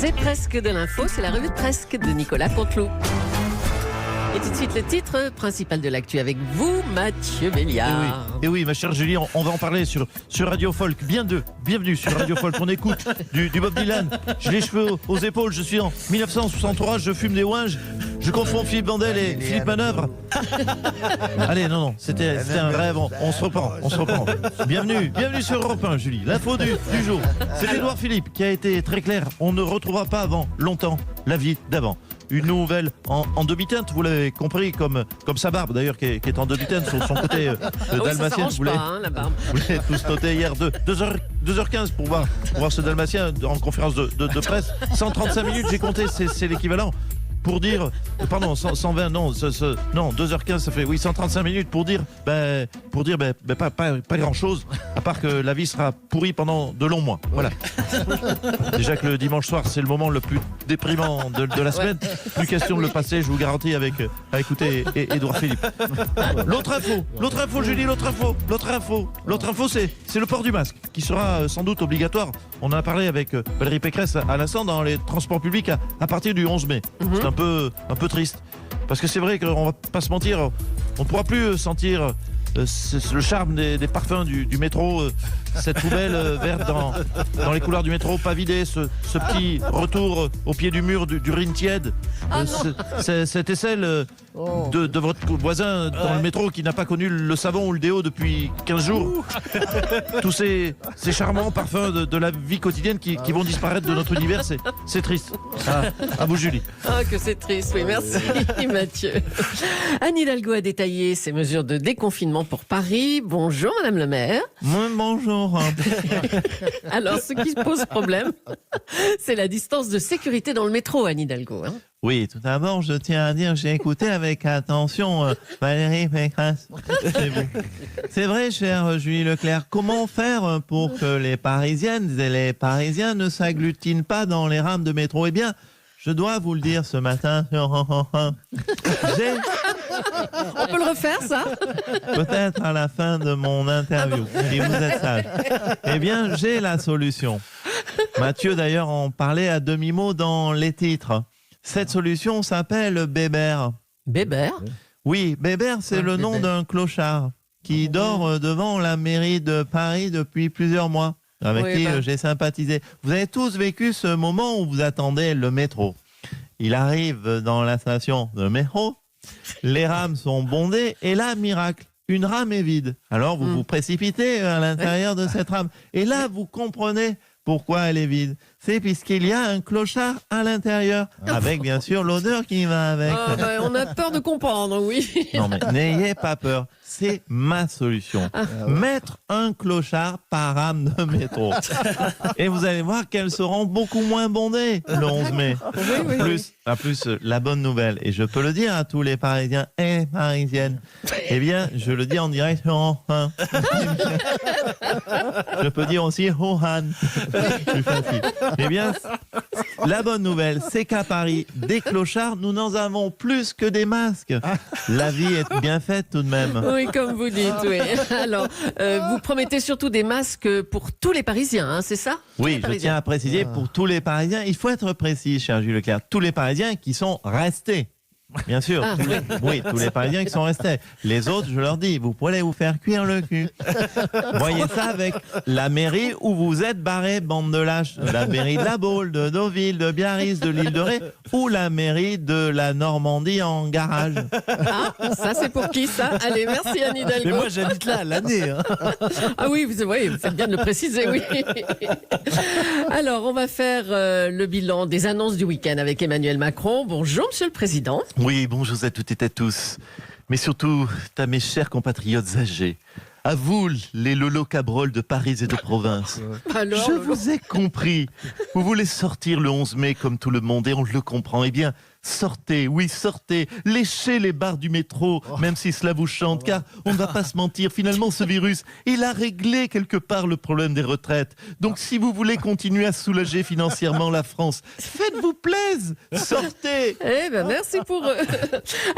C'est presque de l'info, c'est la revue de presque de Nicolas Conteloup. Et tout de suite, le titre principal de l'actu avec vous, Mathieu Béliard. Et oui, ma chère Julie, on va en parler sur Radio Folk. Bienvenue sur Radio Folk. On écoute du Bob Dylan. J'ai les cheveux aux épaules. Je suis en 1963. Je fume des ouinges. Je confonds Philippe Vandel et Philippe Manœuvre. Allez, non, c'était un rêve. On se reprend. Bienvenue sur Europe 1, Julie. L'info du jour. C'est Édouard Philippe qui a été très clair. On ne retrouvera pas avant longtemps la vie d'avant. Une nouvelle en demi-teinte, vous l'avez compris, comme sa barbe d'ailleurs, qui est en demi-teinte, sur son côté dalmatien. Ça la barbe. Vous l'avez tous noté hier, 2h15 pour voir ce dalmatien en conférence de presse. 135 minutes, j'ai compté, c'est l'équivalent. Pour dire, pardon, 120, non, 2h15, ça fait, 135 minutes pour dire pas grand chose, à part que la vie sera pourrie pendant de longs mois. Voilà. Déjà que le dimanche soir, c'est le moment le plus déprimant de la semaine. Plus question de le passer, je vous garantis, à écouter Édouard Philippe. L'autre info, Julie, l'autre info, c'est le port du masque, qui sera sans doute obligatoire. On en a parlé avec Valérie Pécresse à l'instant dans les transports publics à partir du 11 mai. C'est un peu triste. Parce que c'est vrai qu'on va pas se mentir, on ne pourra plus sentir le charme des parfums du métro, cette poubelle verte dans les couloirs du métro, pas vidée, ce petit retour au pied du mur du Rhin tiède, cette aisselle de votre voisin dans le métro qui n'a pas connu le savon ou le déo depuis 15 jours. Tous ces charmants parfums de la vie quotidienne qui vont disparaître de notre univers, c'est triste. À vous, Julie. Que c'est triste, oui, merci Mathieu. Anne Hidalgo a détaillé ses mesures de déconfinement pour Paris. Bonjour Madame le maire. Bonjour. Alors, ce qui pose problème, c'est la distance de sécurité dans le métro, Anne Hidalgo. Oui, tout d'abord, je tiens à dire, j'ai écouté avec attention Valérie Pécresse. C'est vrai, chère Julie Leclerc, comment faire pour que les Parisiennes et les Parisiens ne s'agglutinent pas dans les rames de métro? Eh bien, je dois vous le dire ce matin, On peut le refaire, ça? Peut-être à la fin de mon interview, si vous êtes sage. Eh bien, j'ai la solution. Mathieu, d'ailleurs, en parlait à demi-mot dans les titres. Cette solution s'appelle Bébert. Bébert? Oui, Bébert, c'est le nom d'un clochard qui dort devant la mairie de Paris depuis plusieurs mois, avec qui j'ai sympathisé. Vous avez tous vécu ce moment où vous attendez le métro. Il arrive dans la station de métro, les rames sont bondées, et là, miracle, une rame est vide. Alors vous vous précipitez à l'intérieur de cette rame. Et là, vous comprenez pourquoi elle est vide. C'est puisqu'il y a un clochard à l'intérieur, avec bien sûr l'odeur qui va avec. On a peur de comprendre, oui. Non mais n'ayez pas peur, c'est ma solution. Mettre un clochard par rame de métro. Et vous allez voir qu'elles seront beaucoup moins bondées le 11 mai. En plus, la bonne nouvelle, et je peux le dire à tous les Parisiens et Parisiennes, eh bien, je le dis en direct. Je peux dire aussi Wuhan. Plus facile. Eh bien, la bonne nouvelle, c'est qu'à Paris, des clochards, nous n'en avons plus que des masques. La vie est bien faite tout de même. Oui, comme vous dites, oui. Alors, vous promettez surtout des masques pour tous les Parisiens, c'est ça? Oui, je tiens à préciser, pour tous les Parisiens, il faut être précis, cher Jules Leclerc, tous les Parisiens qui sont restés. Bien sûr, tous les Parisiens qui sont restés. Les autres, je leur dis, vous pourrez vous faire cuire le cul. Voyez ça avec la mairie où vous êtes barrés, bande de lâches. La mairie de La Baule, de Deauville, de Biarritz, de l'île de Ré, ou la mairie de la Normandie en garage. Ça c'est pour qui ça? Allez, merci Anne Hidalgo. Mais moi j'habite là, l'année. Ah oui, vous faites bien de le préciser, oui. Alors, on va faire le bilan des annonces du week-end avec Emmanuel Macron. Bonjour, Monsieur le Président. Oui, bonjour à toutes et à tous. Mais surtout, à mes chers compatriotes âgés. À vous, les Lolo Cabrol de Paris et de province. Alors, je vous ai compris. Vous voulez sortir le 11 mai comme tout le monde et on le comprend. Eh bien, sortez, oui, sortez. Léchez les barres du métro, même si cela vous chante. Car on ne va pas se mentir, finalement, ce virus, il a réglé quelque part le problème des retraites. Donc, si vous voulez continuer à soulager financièrement la France, faites-vous plaisir. Sortez. Eh ben, merci pour eux.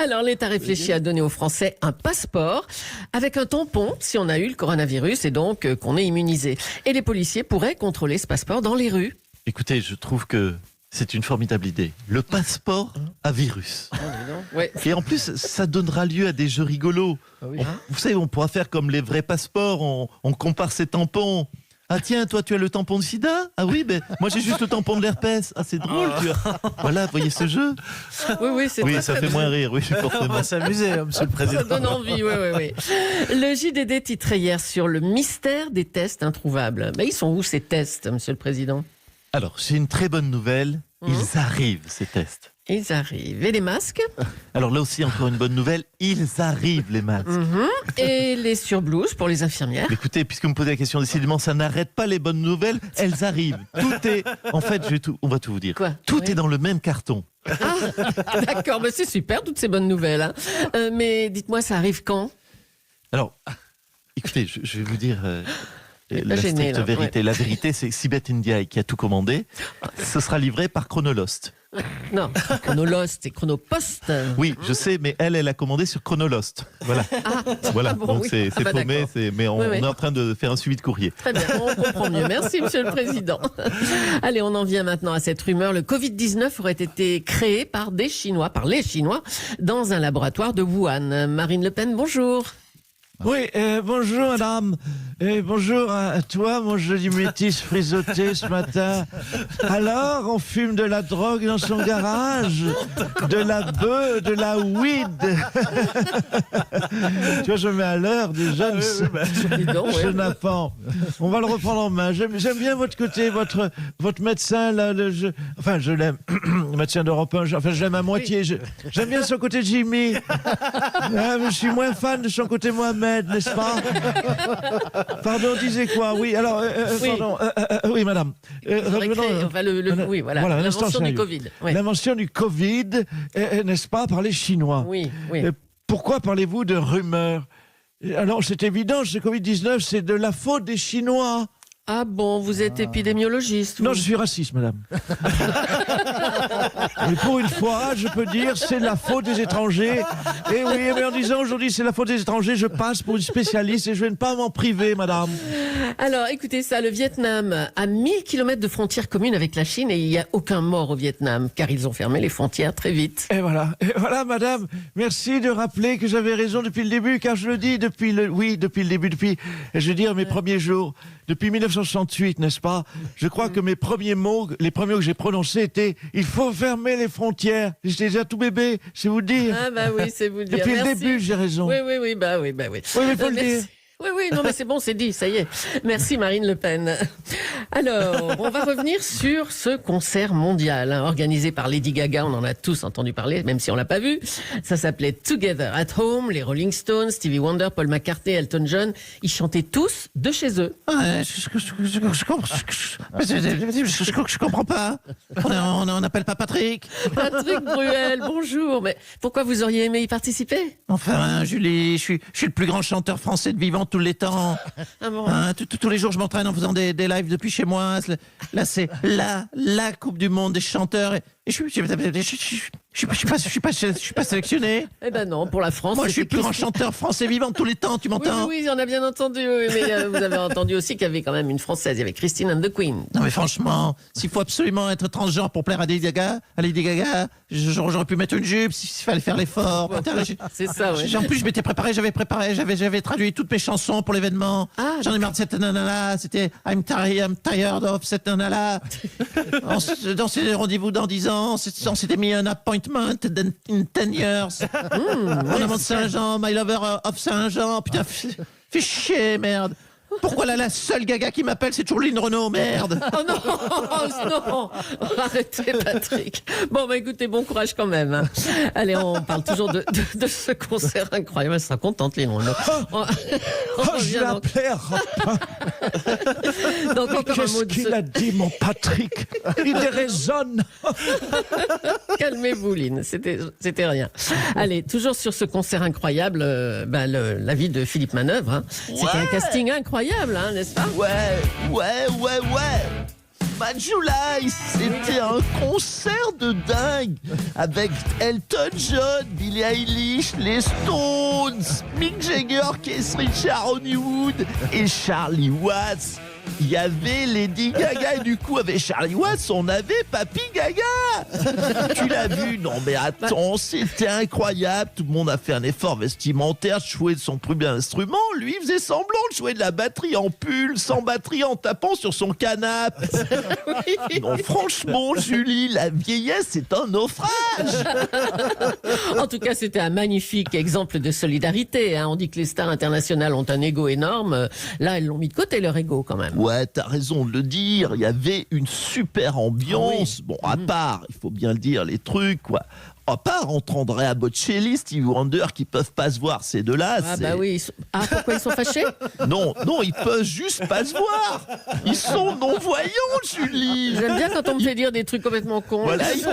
Alors, l'État réfléchit à donner aux Français un passeport avec un tampon si on a eu le coronavirus et donc qu'on est immunisé. Et les policiers pourraient contrôler ce passeport dans les rues. Écoutez, je trouve que C'est une formidable idée. Le passeport à virus. Oh, dis donc. Ouais. Et en plus, ça donnera lieu à des jeux rigolos. Ah oui. Vous savez, on pourra faire comme les vrais passeports, on compare ses tampons. Ah tiens, toi tu as le tampon de sida? Ah oui, ben moi j'ai juste le tampon de l'herpès. Ah c'est drôle, tu vois. Voilà, vous voyez ce jeu? Oui, c'est Oui, très, ça très fait moins rire, oui, On forcément. va s'amuser, hein, monsieur le Ça président. donne envie, oui. Le JDD titrait hier sur le mystère des tests introuvables. Mais ils sont où ces tests, Monsieur le Président? Alors, j'ai une très bonne nouvelle. Ils arrivent, ces tests. Ils arrivent. Et les masques? Alors là aussi, encore une bonne nouvelle. Ils arrivent, les masques. Et les surblouses pour les infirmières? Mais écoutez, puisque vous me posez la question, décidément, ça n'arrête pas les bonnes nouvelles. Elles arrivent. Tout est... En fait, on va tout vous dire. Quoi? Tout Ouais. est dans le même carton. D'accord, mais c'est super, toutes ces bonnes nouvelles. Hein. Mais dites-moi, ça arrive quand? Alors, écoutez, je vais vous dire... Pas la gêné, stricte là, vérité. La vérité, c'est Sibeth Ndiaye qui a tout commandé. Ce sera livré par Chronolost. Non, Chronolost et Chronopost. Oui, je sais, mais elle a commandé sur Chronolost. Voilà. Voilà. bon, Donc oui. c'est Ah bah, paumé, d'accord. mais on Oui. est en train de faire un suivi de courrier. Très bien, on comprend mieux. Merci, Monsieur le Président. Allez, on en vient maintenant à cette rumeur. Le Covid-19 aurait été créé par les Chinois, dans un laboratoire de Wuhan. Marine Le Pen, bonjour. Oui, bonjour madame. Et bonjour à toi, mon joli métis frisotté ce matin. Alors, on fume de la drogue dans son garage, de la bœuf, de la weed. Tu vois, je mets à l'heure des jeunes Dis donc, ouais. chenapans. On va le reprendre en main. J'aime bien votre côté, votre médecin là. Je l'aime, le médecin d'Europe 1. Je l'aime à moitié. J'aime bien son côté Jimmy. Ah, mais je suis moins fan de son côté Mohamed, n'est-ce pas? Pardon, disait quoi? Oui, alors, Oui. pardon. Oui, madame. Faudrait créer- enfin, oui, voilà, un instant l'invention du sérieux. Covid. Ouais. L'invention du Covid, n'est-ce pas, par les Chinois. Oui. Pourquoi parlez-vous de rumeurs? Alors, c'est évident, ce Covid-19, c'est de la faute des Chinois. Ah bon, vous êtes épidémiologiste? Non, vous je suis raciste, madame. Et pour une fois, je peux dire, c'est la faute des étrangers. Et oui, mais en disant aujourd'hui, c'est la faute des étrangers, je passe pour une spécialiste et je vais ne pas m'en priver, madame. Alors, écoutez ça, le Vietnam a 1000 km de frontières communes avec la Chine et il n'y a aucun mort au Vietnam, car ils ont fermé les frontières très vite. Et voilà, madame. Merci de rappeler que j'avais raison depuis le début, car je le dis depuis le début, je veux dire, mes premiers jours. Depuis 1968, n'est-ce pas? Je crois que les premiers mots que j'ai prononcés étaient « Il faut fermer les frontières ». J'étais déjà tout bébé, c'est vous dire. Ah bah oui, c'est vous dire. Depuis le Merci. début, j'ai raison. Oui, bah oui. Oui, mais il faut le Merci. dire. Oui, non, mais c'est bon, c'est dit, ça y est. Merci Marine Le Pen. Alors, on va revenir sur ce concert mondial organisé par Lady Gaga. On en a tous entendu parler, même si on l'a pas vu. Ça s'appelait Together at Home. Les Rolling Stones, Stevie Wonder, Paul McCartney, Elton John. Ils chantaient tous de chez eux. Je comprends pas. On n'appelle pas Patrick. Patrick Bruel, bonjour. Mais pourquoi vous auriez aimé y participer? Enfin, Julie, je suis le plus grand chanteur français de vivant tous les temps. Ah bon. Hein, tous les jours, je m'entraîne en faisant des lives depuis chez moi. Là, c'est la Coupe du Monde des chanteurs. Et je suis pas sélectionné. Eh ben non, pour la France. Moi, je suis le c'était plus grand Christine- chanteur français vivant de tous les temps. Tu m'entends? Oui, on a bien entendu. Oui, mais vous avez entendu aussi qu'il y avait quand même une Française. Il y avait Christine and the Queen. Non, mais franchement, s'il faut absolument être transgenre pour plaire à Lady Gaga, j'aurais pu mettre une jupe s'il fallait faire l'effort. C'est ça, oui. En plus, je m'étais préparé, j'avais traduit toutes mes chansons pour l'événement. Ah, J'en ai marre de cette nana-là. C'était I'm tired of cette nana-là. Dans ces rendez-vous dans 10 ans, on s'était mis un appointment in 10 years. Mon amant de Saint-Jean, my lover of Saint-Jean. Putain, fais chier, merde. Pourquoi la seule Gaga qui m'appelle, c'est toujours Lynn Renault, merde. Oh non, non, arrêtez Patrick. Bon, bah écoutez, bon courage quand même. Hein. Allez, on parle toujours de ce concert incroyable. Elle sera contente, Lynn Renault. On Je revient vais donc, appeler donc encore un Qu'est-ce mot de qu'il a dit, mon Patrick? Il déraisonne. Calmez-vous, Lynn, c'était rien. Allez, toujours sur ce concert incroyable, la vie de Philippe Manœuvre. Hein. C'était un casting incroyable, hein, n'est-ce pas? Ouais. Majula, c'était un concert de dingue avec Elton John, Billie Eilish, les Stones, Mick Jagger, Keith Richards, Hollywood et Charlie Watts. il y avait Lady Gaga et du coup avec Charlie Watts on avait Papy Gaga. Tu l'as vu? Non mais attends, c'était incroyable. Tout le monde a fait un effort vestimentaire de jouer de son premier instrument. Lui il faisait semblant de jouer de la batterie en pull, sans batterie, en tapant sur son canapé. Non franchement Julie, la vieillesse c'est un naufrage. En tout cas, c'était un magnifique exemple de solidarité. Hein. On dit que les stars internationales ont un ego énorme. Là, elles l'ont mis de côté, leur ego, quand même. Ouais, t'as raison de le dire. Il y avait une super ambiance. Bon, à part, il faut bien le dire, les trucs, quoi. À part entre Andrea Bocelli, Stevie Wonder, qui peuvent pas se voir, ces deux-là. Ah bah oui. Ah, pourquoi ils sont fâchés? Non, ils peuvent juste pas se voir. Ils sont non-voyants, Julie. J'aime bien quand on me fait dire des trucs complètement cons. Voilà, ils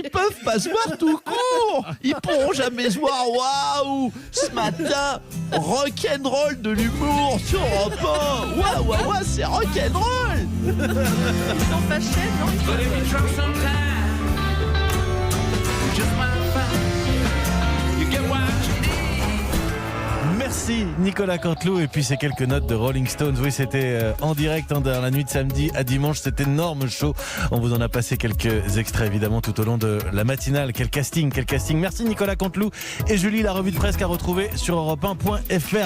peuvent pas se voir tout court. Ils pourront jamais se voir. Waouh, ce matin, rock'n'roll de l'humour sur Europe 1. Waouh, c'est rock'n'roll. Ils sont fâchés, non? But if you try sometime, you just might find you get what you need. Merci Nicolas Canteloup. Et puis ces quelques notes de Rolling Stones. Oui, c'était en direct dans la nuit de samedi à dimanche, cet énorme show. On vous en a passé quelques extraits évidemment tout au long de la matinale. Quel casting. Merci Nicolas Canteloup et Julie. La revue de presse à retrouver sur europe1.fr.